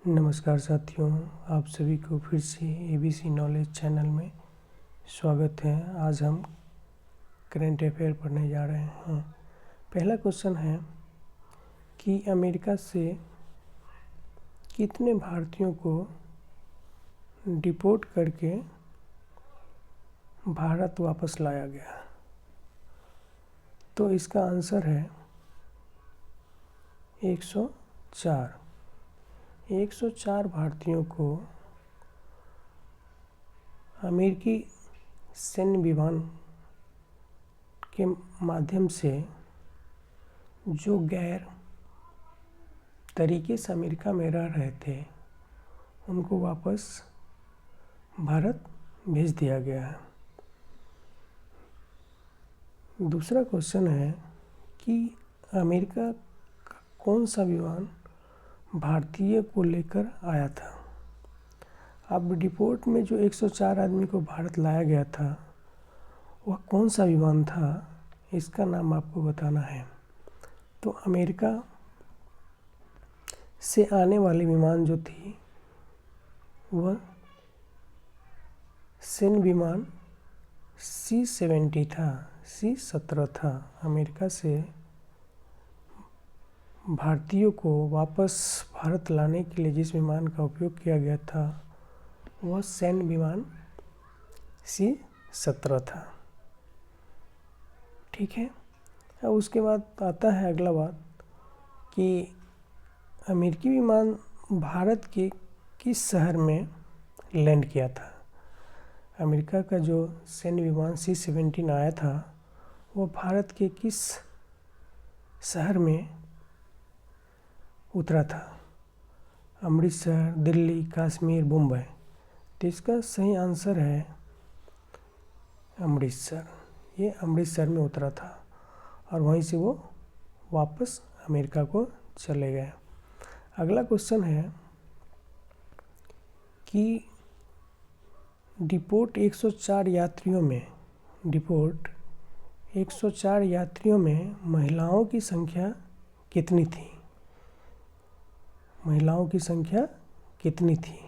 नमस्कार साथियों, आप सभी को फिर से एबीसी नॉलेज चैनल में स्वागत है। आज हम करंट अफेयर पढ़ने जा रहे हैं। पहला क्वेश्चन है कि अमेरिका से कितने भारतीयों को डिपोर्ट करके भारत वापस लाया गया? तो इसका आंसर है 104। 104 भारतीयों को अमेरिकी सैन्य विमान के माध्यम से जो गैर तरीके से अमेरिका में रह रहे थे उनको वापस भारत भेज दिया गया है। दूसरा क्वेश्चन है कि अमेरिका का कौन सा विमान भारतीय को लेकर आया था? अब डिपोर्ट में जो 104 आदमी को भारत लाया गया था वह कौन सा विमान था, इसका नाम आपको बताना है। तो अमेरिका से आने वाली विमान जो थी वह सैन्य विमान C-70 था, C-17 था। अमेरिका से भारतीयों को वापस भारत लाने के लिए जिस विमान का उपयोग किया गया था वह सैन्य विमान C-17 था। ठीक है। अब उसके बाद आता है अगला बात कि अमेरिकी विमान भारत के किस शहर में लैंड किया था। अमेरिका का जो सैन्य विमान C-17 आया था वो भारत के किस शहर में उतरा था? अमृतसर, दिल्ली, कश्मीर, मुंबई। तो इसका सही आंसर है अमृतसर। ये अमृतसर में उतरा था और वहीं से वो वापस अमेरिका को चले गए। अगला क्वेश्चन है कि डिपोर्ट 104 यात्रियों में महिलाओं की संख्या कितनी थी? महिलाओं की संख्या कितनी थी?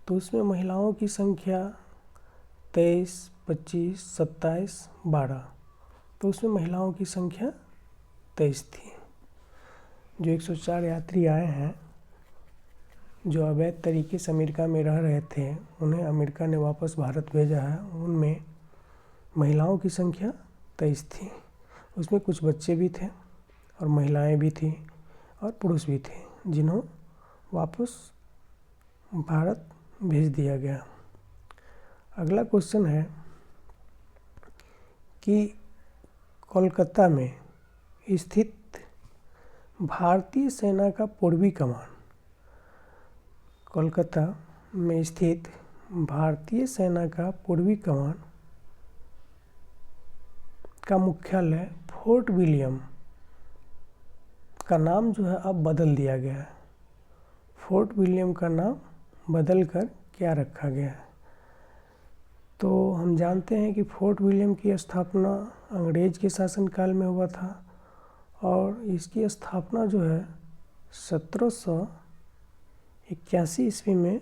तो उसमें महिलाओं की संख्या 23, 25, 27, 12। तो उसमें महिलाओं की संख्या 23 थी। जो 104 यात्री आए हैं जो अवैध तरीके से अमेरिका में रह रहे थे उन्हें अमेरिका ने वापस भारत भेजा है, उनमें महिलाओं की संख्या 23 थी। उसमें कुछ बच्चे भी थे और महिलाएं भी थी और पुरुष भी थे जिन्हों वापस भारत भेज दिया गया। अगला क्वेश्चन है कि कोलकाता में स्थित भारतीय सेना का पूर्वी कमान, कोलकाता में स्थित भारतीय सेना का पूर्वी कमान का मुख्यालय फोर्ट विलियम का नाम जो है अब बदल दिया गया है। फोर्ट विलियम का नाम बदल कर क्या रखा गया है? तो हम जानते हैं कि फोर्ट विलियम की स्थापना अंग्रेज के शासनकाल में हुआ था और इसकी स्थापना जो है 1781 ईस्वी में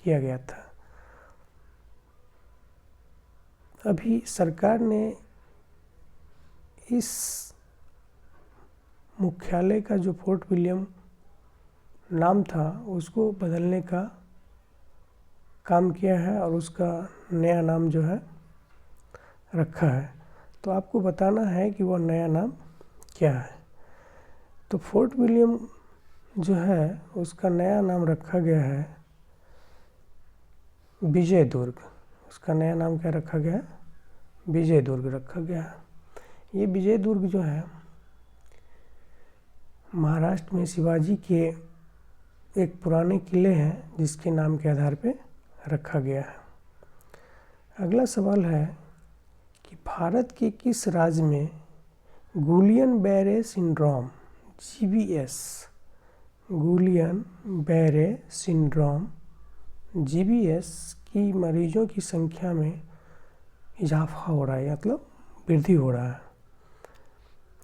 किया गया था। अभी सरकार ने इस मुख्यालय का जो फोर्ट विलियम नाम था उसको बदलने का काम किया है और उसका नया नाम जो है रखा है। तो आपको बताना है कि वह नया नाम क्या है। तो फोर्ट विलियम जो है उसका नया नाम रखा गया है विजय दुर्ग। उसका नया नाम क्या रखा गया है? विजय दुर्ग रखा गया है। ये विजय दुर्ग जो है महाराष्ट्र में शिवाजी के एक पुराने किले हैं जिसके नाम के आधार पे रखा गया है। अगला सवाल है कि भारत के किस राज्य में Guillain Barre syndrome GBS, Guillain Barre syndrome GBS की मरीजों की संख्या में इजाफा हो रहा है, मतलब वृद्धि हो रहा है?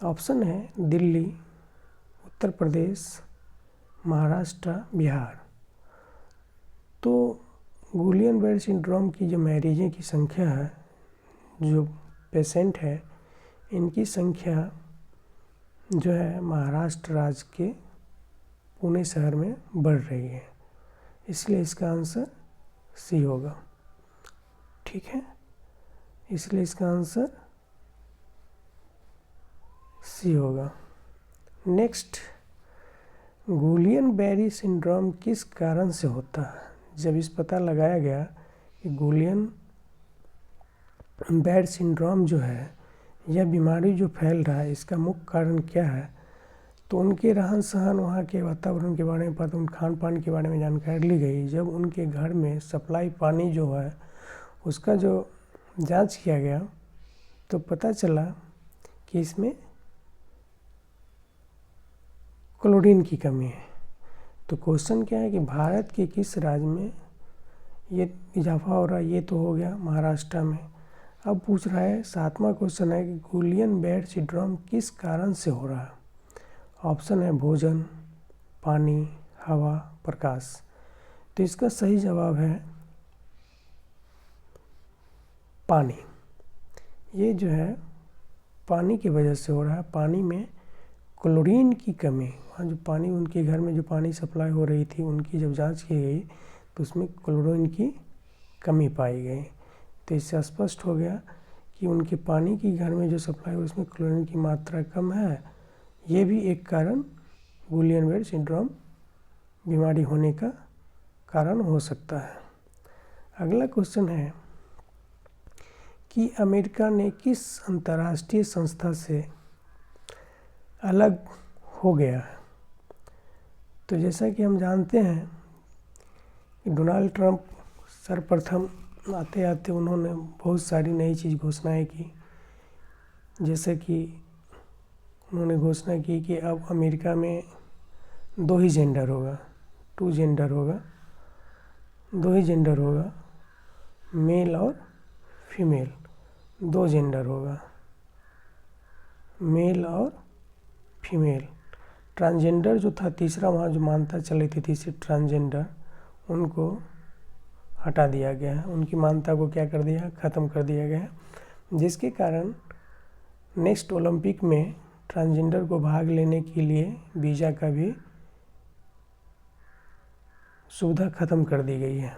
ऑप्शन है दिल्ली, उत्तर प्रदेश, महाराष्ट्र, बिहार। तो गुलियन बेरी सिंड्रोम की जो मरीजों की संख्या है, जो पेशेंट है, इनकी संख्या जो है महाराष्ट्र राज्य के पुणे शहर में बढ़ रही है, इसलिए इसका आंसर सी होगा। ठीक है, इसलिए इसका आंसर सी होगा। नेक्स्ट, गुलियन बेरी सिंड्रोम किस कारण से होता है? जब इस पता लगाया गया कि गुलियन बेरी सिंड्रोम जो है, यह बीमारी जो फैल रहा है, इसका मुख्य कारण क्या है, तो उनके रहन सहन, वहाँ के वातावरण के बारे में पता, उन खान पान के बारे में जानकारी ली गई। जब उनके घर में सप्लाई पानी जो है उसका जो जांच किया गया तो पता चला कि इसमें क्लोरीन की कमी है। तो क्वेश्चन क्या है कि भारत के किस राज्य में ये इजाफा हो रहा है? ये तो हो गया महाराष्ट्र में। अब पूछ रहा है, 7वां क्वेश्चन है कि गुलियन बेरी सिंड्रोम किस कारण से हो रहा है? ऑप्शन है भोजन, पानी, हवा, प्रकाश। तो इसका सही जवाब है पानी। ये जो है पानी की वजह से हो रहा है। पानी में क्लोरीन की कमी, वहाँ जो पानी, उनके घर में जो पानी सप्लाई हो रही थी, उनकी जब जांच की गई तो उसमें क्लोरीन की कमी पाई गई। तो इससे स्पष्ट हो गया कि उनके पानी की घर में जो सप्लाई हो, उसमें क्लोरीन की मात्रा कम है। ये भी एक कारण गुलियन बेरी सिंड्रोम बीमारी होने का कारण हो सकता है। अगला क्वेश्चन है कि अमेरिका ने किस अंतर्राष्ट्रीय संस्था से अलग हो गया है? तो जैसा कि हम जानते हैं कि डोनाल्ड ट्रंप सर्वप्रथम आते आते उन्होंने बहुत सारी नई चीज़ घोषणाएं की। जैसे कि उन्होंने घोषणा की कि अब अमेरिका में 2 ही जेंडर होगा, 2 जेंडर होगा, 2 ही जेंडर होगा, मेल और फीमेल, 2 जेंडर होगा, मेल और फीमेल। ट्रांसजेंडर जो था तीसरा, वहाँ जो मान्यता चली थी तीसरी ट्रांसजेंडर, उनको हटा दिया गया है। उनकी मान्यता को क्या कर दिया, ख़त्म कर दिया गया है, जिसके कारण नेक्स्ट ओलंपिक में ट्रांसजेंडर को भाग लेने के लिए वीज़ा का भी सुविधा ख़त्म कर दी गई है।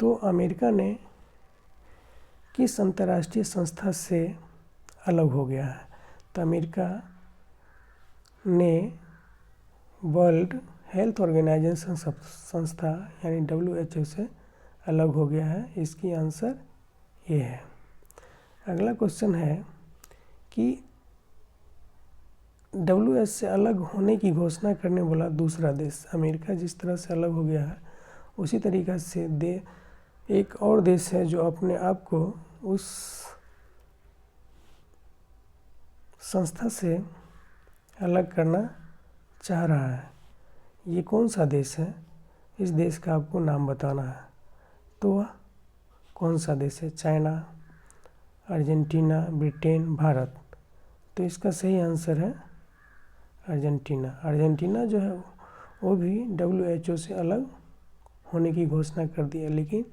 तो अमेरिका ने किस अंतर्राष्ट्रीय संस्था से अलग हो गया है? तो अमेरिका ने वर्ल्ड हेल्थ ऑर्गेनाइजेशन संस्था यानी WHO से अलग हो गया है। इसकी आंसर ये है। अगला क्वेश्चन है कि WHO से अलग होने की घोषणा करने वाला दूसरा देश। अमेरिका जिस तरह से अलग हो गया है, उसी तरीक़ा से एक और देश है जो अपने आप को उस संस्था से अलग करना चाह रहा है। ये कौन सा देश है? इस देश का आपको नाम बताना है। तो वह कौन सा देश है? China, Argentina, Britain, Bharat. तो इसका सही आंसर है अर्जेंटीना। अर्जेंटीना जो है वो भी WHO से अलग होने की घोषणा कर दी है, लेकिन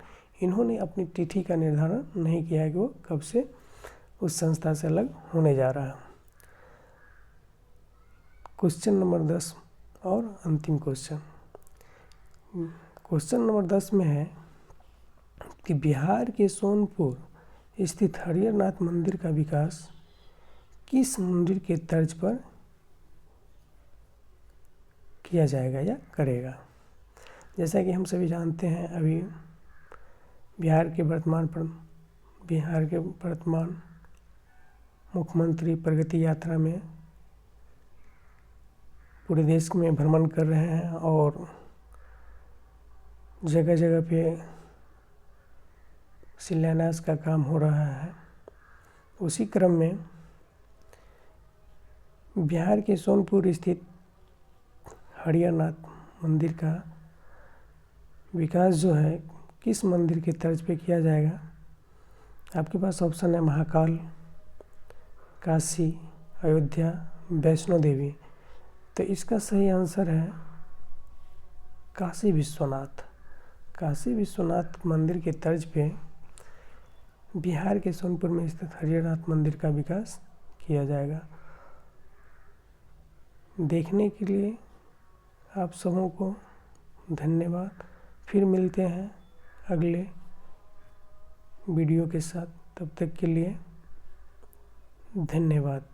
इन्होंने अपनी तिथि का निर्धारण नहीं किया है कि वो कब से उस संस्था से अलग होने जा रहा है। क्वेश्चन नंबर 10 और अंतिम क्वेश्चन। क्वेश्चन नंबर 10 में है कि बिहार के सोनपुर स्थित हरिहरनाथ मंदिर का विकास किस मंदिर के तर्ज पर किया जाएगा या करेगा? जैसा कि हम सभी जानते हैं, अभी बिहार के वर्तमान मुख्यमंत्री प्रगति यात्रा में पूरे देश में भ्रमण कर रहे हैं और जगह जगह पे शिलान्यास का काम हो रहा है। उसी क्रम में बिहार के सोनपुर स्थित हरिहरनाथ मंदिर का विकास जो है किस मंदिर के तर्ज पे किया जाएगा? आपके पास ऑप्शन है महाकाल, काशी, अयोध्या, वैष्णो देवी। तो इसका सही आंसर है काशी विश्वनाथ। काशी विश्वनाथ मंदिर के तर्ज पे बिहार के सोनपुर में स्थित हरिहरनाथ मंदिर का विकास किया जाएगा। देखने के लिए आप सबों को धन्यवाद। फिर मिलते हैं अगले वीडियो के साथ, तब तक के लिए धन्यवाद।